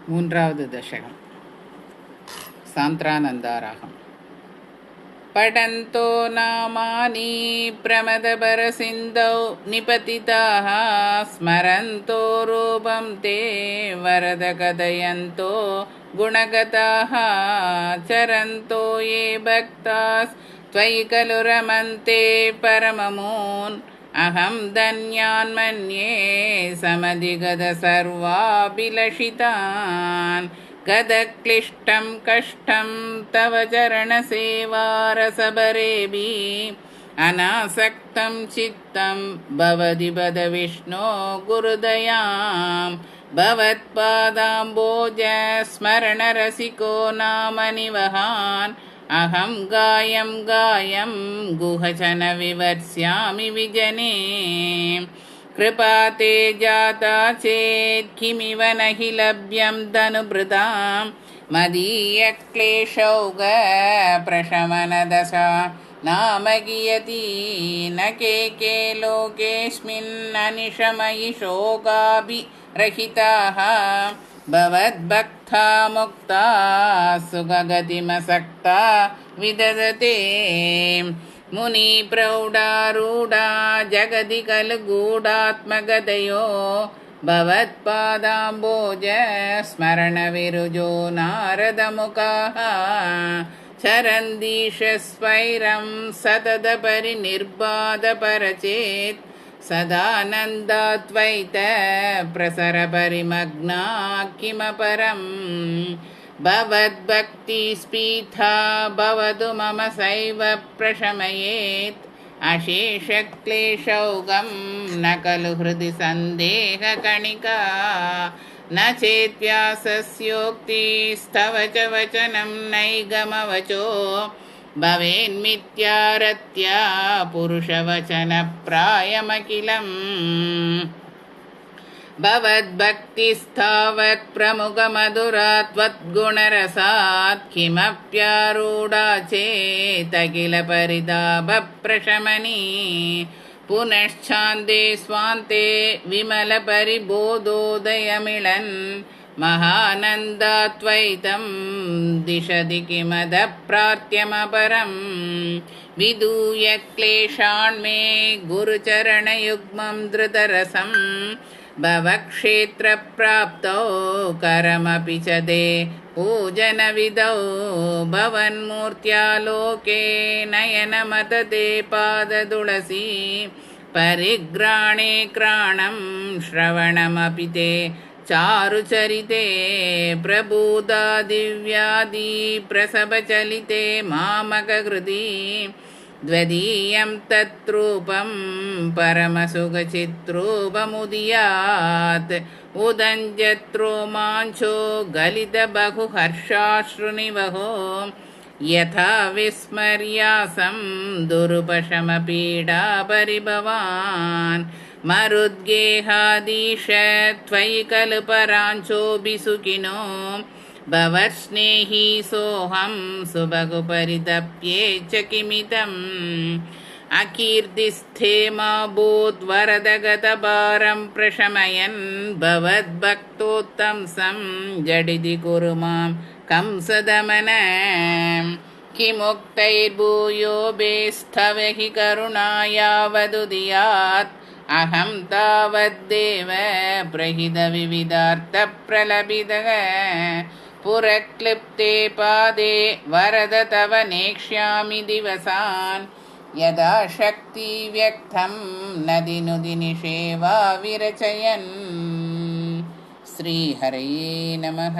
மூன்றாவது தசகம். சாந்திரானந்தாராகம். पठन्तो नामानि प्रमदपरसिन्धौ निपतिताः स्मरन्तो रूपं ते वरद कथयन्तो गुणगताः चरन्तो ये भक्तास्त्वयि खलु रमन्ते परममून् अहं धन्यान्मन्ये समधिगत सर्वाभिलषितान् गदक्लिष्टं कष्टं तव चरणसेवारसबरेभिः अनासक्तं चित्तं भवति पद विष्णो गुरुदयां भवत्पादाम्बोजस्मरणरसिको नाम निवहान् अहं गायं गुहचन विवर्ष्यामि विजने कृपा ते जाता चेत् किमिव न हि लभ्यं धनुभृतां मदीयक्लेशौघप्रशमनदशा नाम कियती न के लोकेऽस्मिन्ननिशमयि शोकाभिरहिताः भवद्भक्ता मुक्ता सुखगतिमसक्ता विदधते मुनिप्रौढारूढा जगति खलु गूढात्मगतयो भवत्पादाम्बोजस्मरणविरुजो नारदमुखाः चरन्दीशस्वैरं सततपरिनिर्बाधपरचेत् सदानन्दाद्वैतप्रसरपरिमग्ना किमपरम् भवद्भक्तिस्पीता भवतु मम सैव प्रशमयेत् अशेषक्लेशौघं न खलु हृदि सन्देहकणिका न चेत्व्यासस्योक्तिस्तव च वचनं नैगमवचो भवेन्मिथ्यारत्या पुरुषवचनप्रायमखिलम् भवद्भक्तिस्तावत् प्रमुखमधुरा त्वद्गुणरसात् किमप्यारूढा चेदखिल परितापप्रशमनी पुनश्चान्ते स्वान्ते विमलपरिबोधोदयमिळन् महानन्दाद्वैतं दिशति किमदः प्रार्थ्यमपरम् विदूय क्लेशान्मे गुरुचरणयुग्मं धृतरसं भवक्षेत्रप्राप्तौ करमपि च ते पूजनविधौ भवन्मूर्त्यालोके नयनमतते पादतुलसी परिग्राणे क्राणं श्रवणमपि ते चारुचरिते प्रबोधादिव्यादि प्रसभचलिते मामककृति द्वितीयं तत्रूपं परमसुखचित्रूपमुदीयात् उदञ्जत्रोमाञ्चो गलितबहुहर्षाश्रुनिवहो यथा विस्मर्यासं दुरुपशमपीडापरिभवान् मरुद्गेहादीश त्वयि खलु पराञ्चोऽभिसुखिनो भवत्स्नेही सोऽहं सुभगुपरितप्ये च किमिदम् अकीर्तिस्थे मा बोद्वरदगतभारं प्रशमयन् भवद्भक्तोत्तंसं जडिति कुरु मां कंसदमन किमुक्तैर्भूयोऽभेस्तव हि करुणा यावदुदीयात् अहं तावद्देव प्रहितविविधार्थप्रलभितः पुरक्लिप्ते पादे वरद तव नेक्ष्यामि दिवसान् यदा शक्ति व्यक्तं नदिनुदिनिषेवा विरचयन्। श्रीहरये नमः।